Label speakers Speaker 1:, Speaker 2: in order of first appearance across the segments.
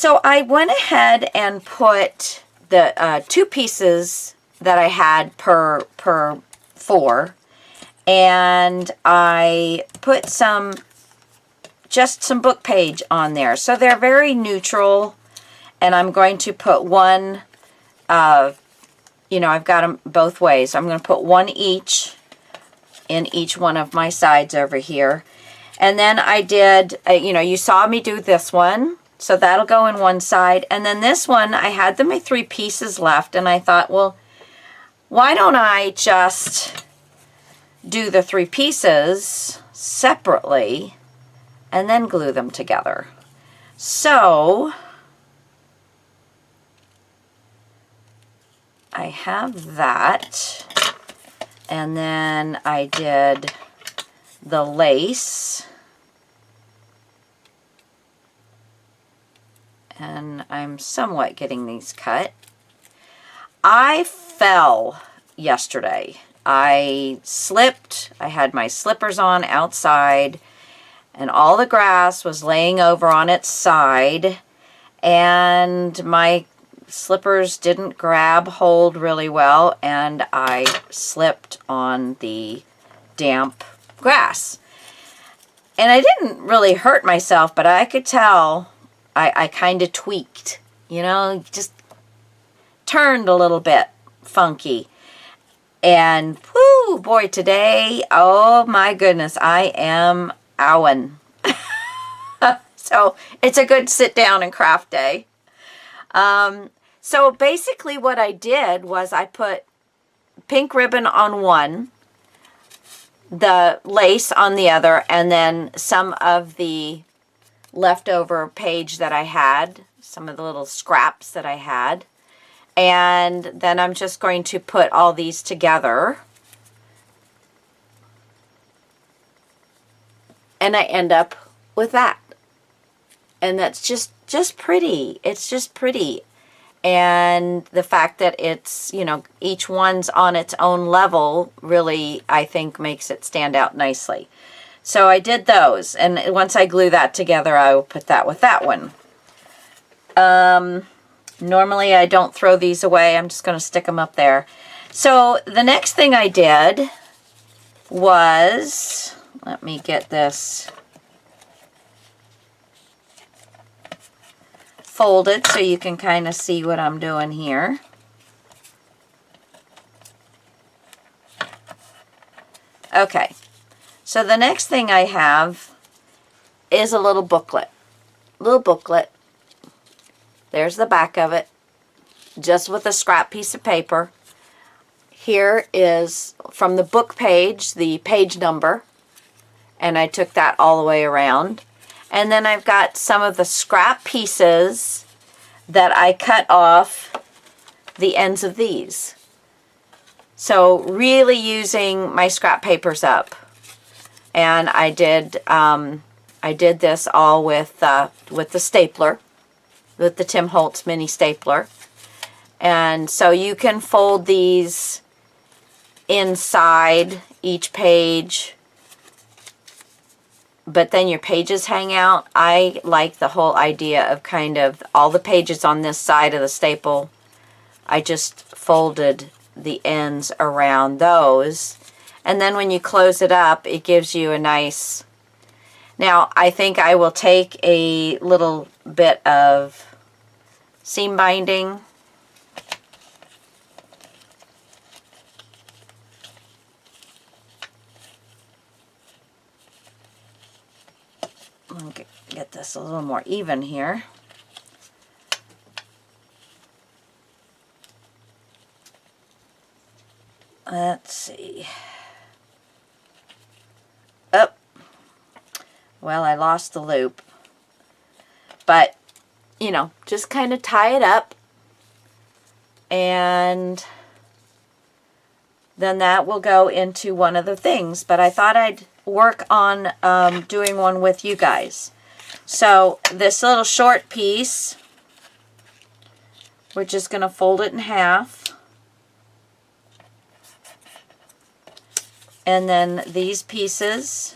Speaker 1: So I went ahead and put the 2 pieces that I had per 4, and I put just some book page on there. So they're very neutral, and I'm going to put one, you know, I've got them both ways. I'm going to put one each in each one of my sides over here. And then I did, you know, you saw me do this one. So that'll go in one side. And then this one, I had my 3 pieces left. And I thought, well, why don't I just do the 3 pieces separately and then glue them together? So I have that. And then I did the lace. And I'm somewhat getting these cut. I fell yesterday. I slipped. I had my slippers on outside, and all the grass was laying over on its side, and my slippers didn't grab hold really well, and I slipped on the damp grass. And I didn't really hurt myself, but I could tell I kind of tweaked, you know, just turned a little bit funky. And whoo, boy, today, oh my goodness, I am owing. So it's a good sit down and craft day. So basically what I did was I put pink ribbon on one, the lace on the other, and then some of the leftover page that I had, some of the little scraps that I had. And then I'm just going to put all these together. And I end up with that. And that's just pretty. It's just pretty. And the fact that it's, you know, each one's on its own level really, I think, makes it stand out nicely. So I did those, and once I glue that together, I will put that with that one. Normally I don't throw these away. I'm just going to stick them up there. So the next thing I did was, let me get this folded so you can kind of see what I'm doing here. Okay. So the next thing I have is a little booklet. There's the back of it, just with a scrap piece of paper. Here is from the book page, the page number, and I took that all the way around. And then I've got some of the scrap pieces that I cut off the ends of these. So really using my scrap papers up. And I did this all with the stapler, with the Tim Holtz mini stapler. And so you can fold these inside each page, but then your pages hang out. I like the whole idea of kind of all the pages on this side of the staple. I just folded the ends around those. And then when you close it up, it gives you a nice... Now, I think I will take a little bit of seam binding. I'll get this a little more even here. Let's see. Oh, well, I lost the loop. But, you know, just kind of tie it up. And then that will go into one of the things. But I thought I'd work on doing one with you guys. So this little short piece, we're just going to fold it in half. And then these pieces,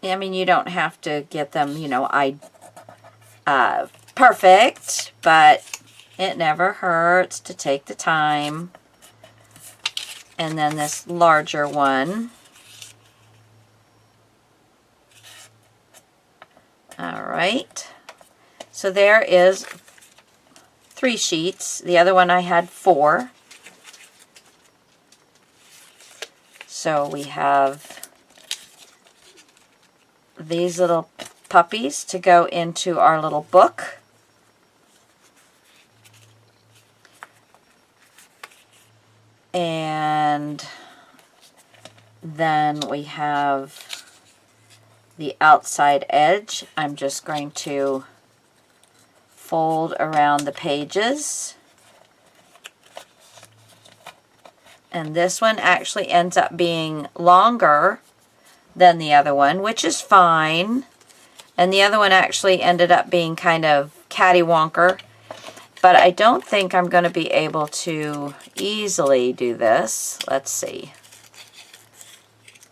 Speaker 1: I mean, you don't have to get them, you know, perfect, but it never hurts to take the time. And then this larger one. All right. So there is 3 sheets. The other one I had 4. So we have these little puppies to go into our little book. And then we have the outside edge. I'm just going to fold around the pages. And this one actually ends up being longer than the other one, which is fine. And the other one actually ended up being kind of cattywonker. But I don't think I'm going to be able to easily do this. Let's see.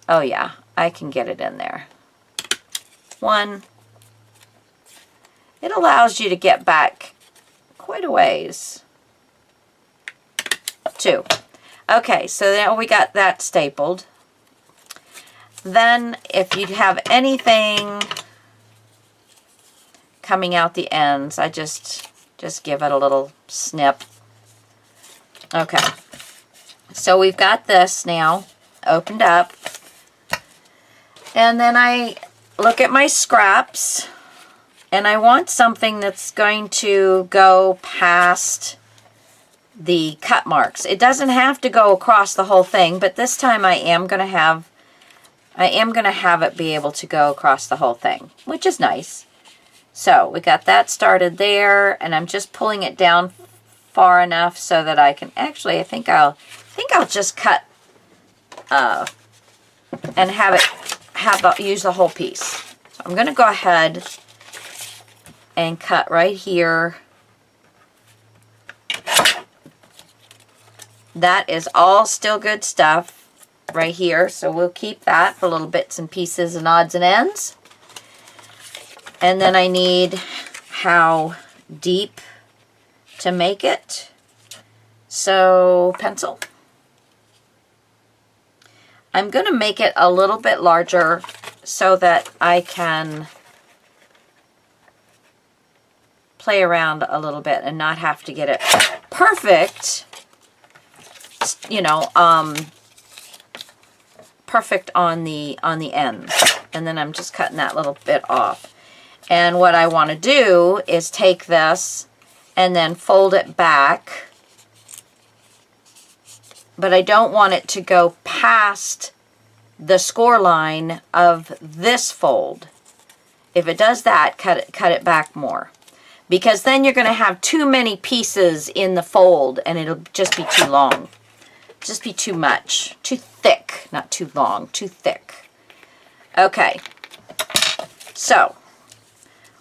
Speaker 1: Oh yeah, I can get it in there. 1. It allows you to get back quite a ways. 2. Okay, so now we got that stapled. Then if you have anything coming out the ends, I just give it a little snip. Okay, so we've got this now opened up. And then I look at my scraps, and I want something that's going to go past the cut marks. It doesn't have to go across the whole thing, but this time I am going to have it be able to go across the whole thing, which is nice. So we got that started there, and I'm just pulling it down far enough so that I can actually, I think I'll just cut and use the whole piece. So I'm going to go ahead and cut right here. That is all still good stuff right here, so we'll keep that for little bits and pieces and odds and ends. And then I need how deep to make it. So pencil. I'm going to make it a little bit larger so that I can play around a little bit and not have to get it perfect, you know, perfect on the ends. And then I'm just cutting that little bit off. And what I want to do is take this and then fold it back. But I don't want it to go past the score line of this fold. If it does that, cut it back more. Because then you're going to have too many pieces in the fold and it'll just be too long. Just be too much. Too thick. Not too long. Too thick. Okay. So,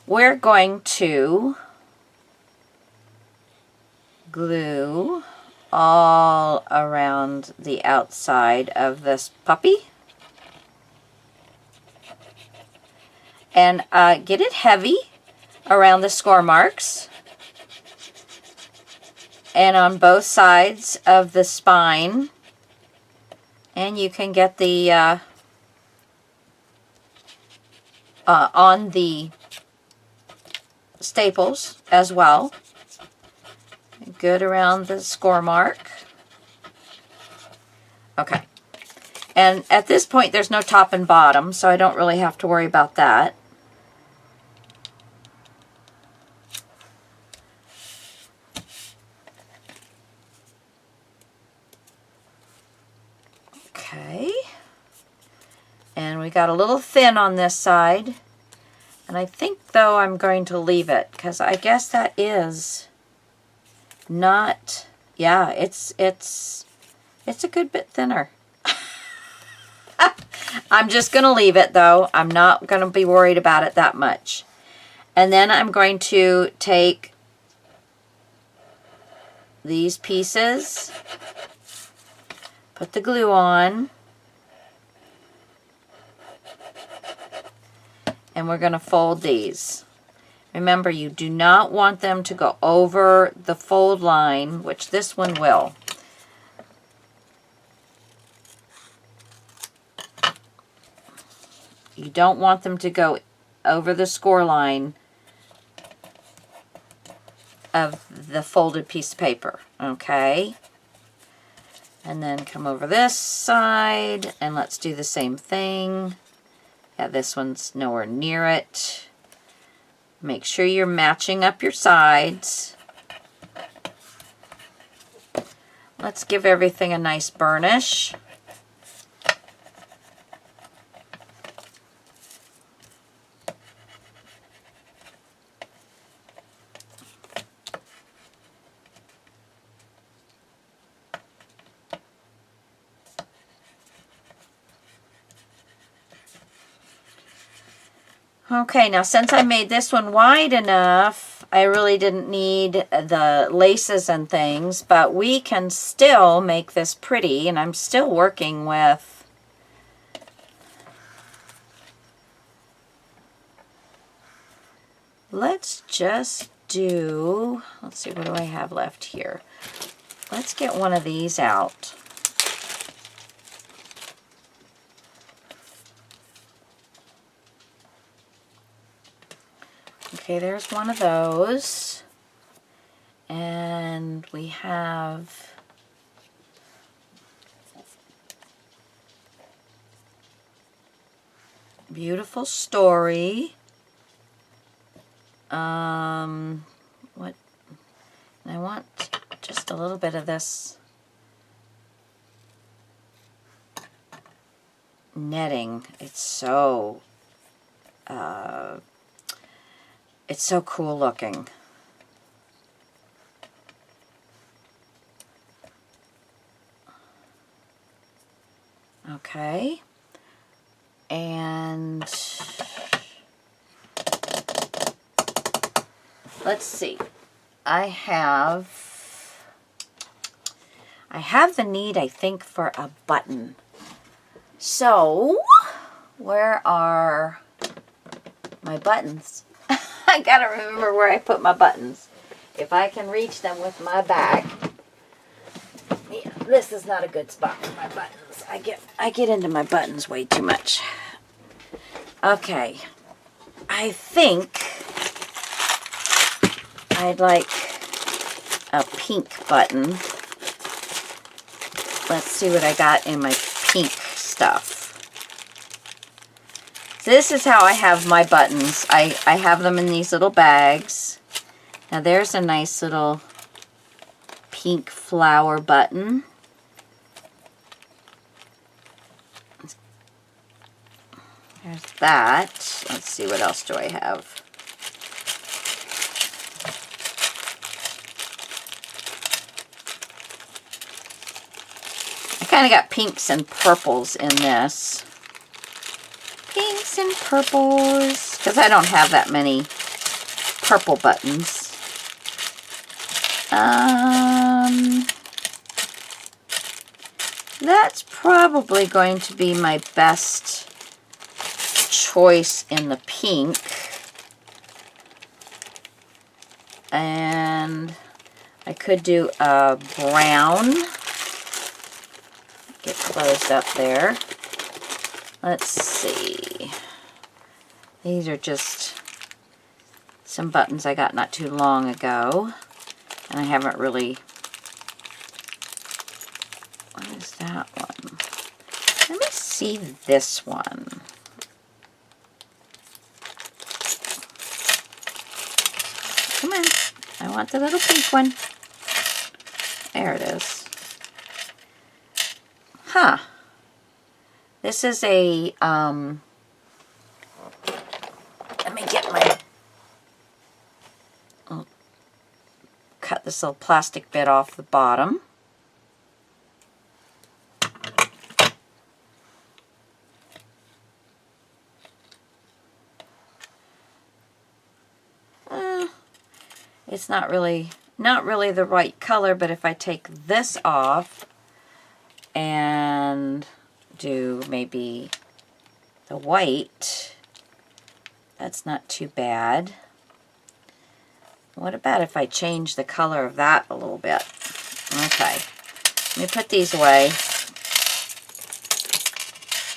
Speaker 1: we're going to glue all around the outside of this puppy. And get it heavy around the score marks. And on both sides of the spine. And you can get the on the staples as well. Good around the score mark. Okay. And at this point there's no top and bottom, so I don't really have to worry about that. Okay. And we got a little thin on this side. And I think, though, I'm going to leave it, because I guess that is not, yeah, it's a good bit thinner. I'm just going to leave it, though. I'm not going to be worried about it that much. And then I'm going to take these pieces, put the glue on, And we're going to fold these. Remember, you do not want them to go over the fold line, which this one will. You don't want them to go over the score line of the folded piece of paper, okay? And then come over this side, and let's do the same thing. Yeah, this one's nowhere near it. Make sure you're matching up your sides. Let's give everything a nice burnish. Okay, now since I made this one wide enough, I really didn't need the laces and things, but we can still make this pretty, and I'm still working with let's just do, let's see, what do I have left here? Let's get one of these out. Okay, there's one of those. And we have Beautiful Story. What? I want just a little bit of this netting. It's so cool looking. Okay. And let's see. I have the need, I think, for a button. So, where are my buttons? I gotta remember where I put my buttons. If I can reach them with my bag. Yeah, this is not a good spot for my buttons. I get into my buttons way too much. Okay. I think I'd like a pink button. Let's see what I got in my pink stuff. So this is how I have my buttons. I have them in these little bags. Now there's a nice little pink flower button. There's that. Let's see, what else do I have? I kind of got pinks and purples in this. Pinks and purples. Because I don't have that many purple buttons. That's probably going to be my best choice in the pink. And I could do a brown. Get closed up there. Let's see. These are just some buttons I got not too long ago. And I haven't really... What is that one? Let me see this one. Come on. I want the little pink one. There it is. Huh. This is a, let me get my, I'll cut this little plastic bit off the bottom. It's not really the right color, but if I take this off and do maybe the white, That's not too bad. What about if I change the color of that a little bit? Okay. Let me put these away.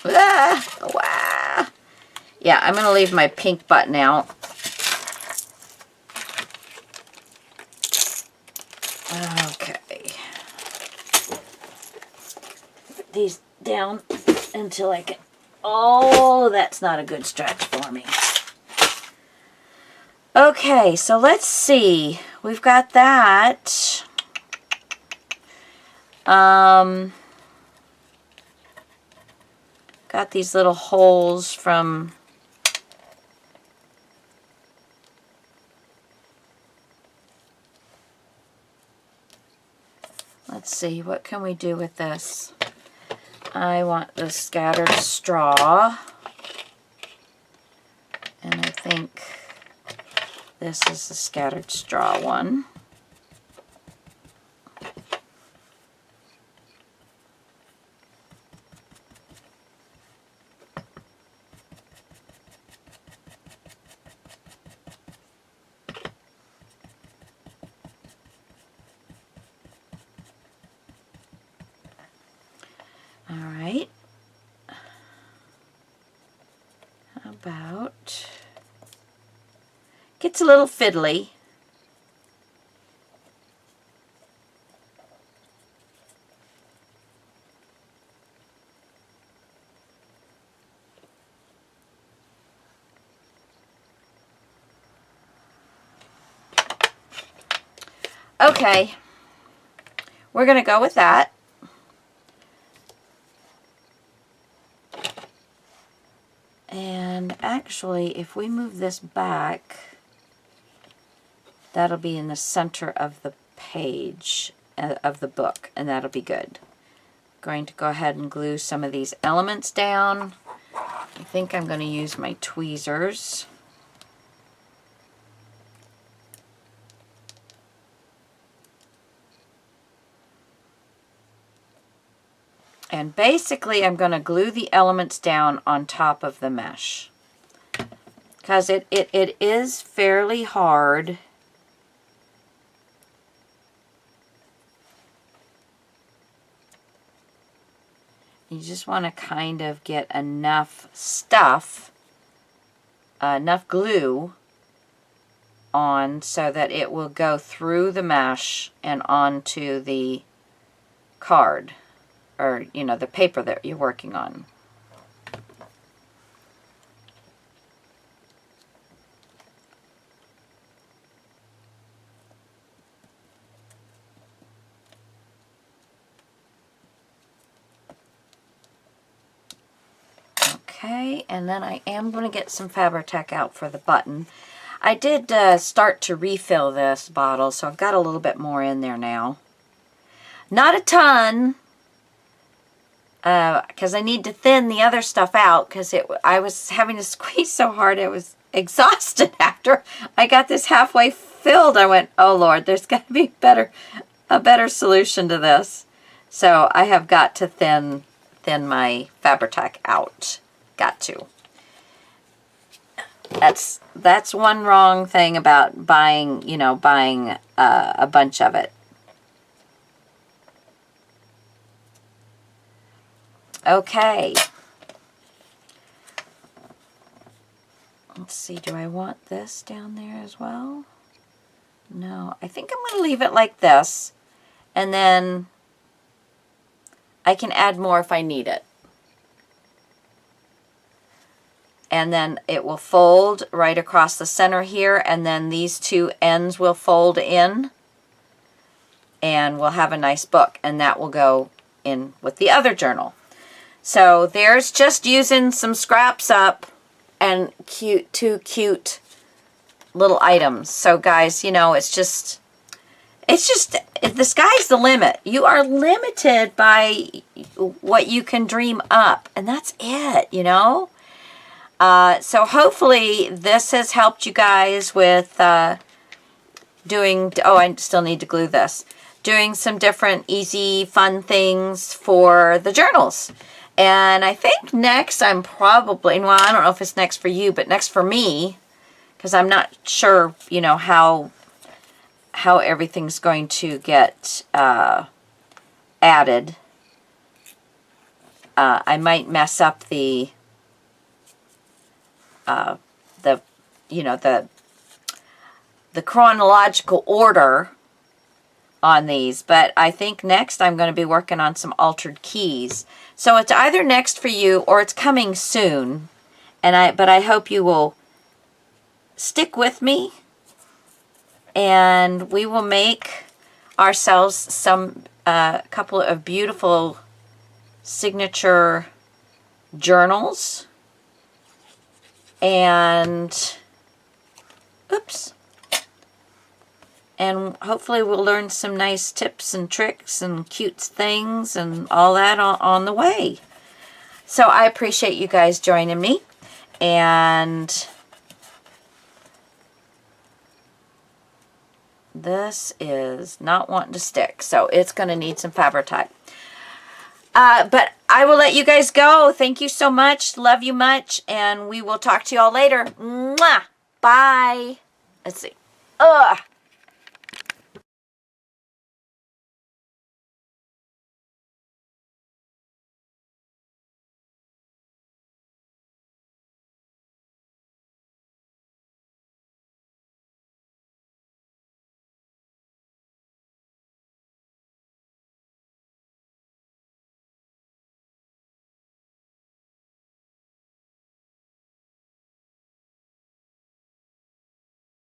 Speaker 1: Ah, wow. Yeah, I'm going to leave my pink button out. Okay. Put these down until I can... Oh, that's not a good stretch for me. Okay, so let's see. We've got that. Got these little holes from... Let's see, what can we do with this? I want the scattered straw. And I think this is the scattered straw one. All right. How about... Gets a little fiddly. Okay. We're going to go with that. And actually, if we move this back, that'll be in the center of the page of the book, and that'll be good. Going to go ahead and glue some of these elements down. I think I'm going to use my tweezers. And basically, I'm going to glue the elements down on top of the mesh. Because it is fairly hard. You just want to kind of get enough stuff, enough glue on so that it will go through the mesh and onto the card, or, you know, the paper that you're working on. Okay, and then I am going to get some Fabri-Tac out for the button. I did start to refill this bottle, so I've got a little bit more in there now. Not a ton, because I need to thin the other stuff out, because I was having to squeeze so hard I was exhausted after I got this halfway filled. I went, oh Lord, there's got to be a better solution to this. So I have got to thin my Fabri-Tac out. Got to. That's one wrong thing about buying a bunch of it. Okay. Let's see, do I want this down there as well? No, I think I'm going to leave it like this, and then I can add more if I need it. And then it will fold right across the center here, and then these two ends will fold in, and we'll have a nice book, and that will go in with the other journal. So there's just using some scraps up and two cute little items. So guys, you know, it's just the sky's the limit. You are limited by what you can dream up, and that's it, you know. So hopefully this has helped you guys with doing, oh, I still need to glue this, doing some different easy fun things for the journals. And I think next I'm probably, well, I don't know if it's next for you, but next for me, because I'm not sure, you know, how everything's going to get added. I might mess up the you know, the chronological order on these, but I think next I'm going to be working on some altered keys. So it's either next for you or it's coming soon. But I hope you will stick with me, and we will make ourselves some couple of beautiful signature journals. And oops. And hopefully we'll learn some nice tips and tricks and cute things and all that on the way. So I appreciate you guys joining me. And this is not wanting to stick, so it's going to need some Fabri-Tac. But I will let you guys go. Thank you so much. Love you much. And we will talk to you all later. Mwah! Bye. Let's see. Ugh.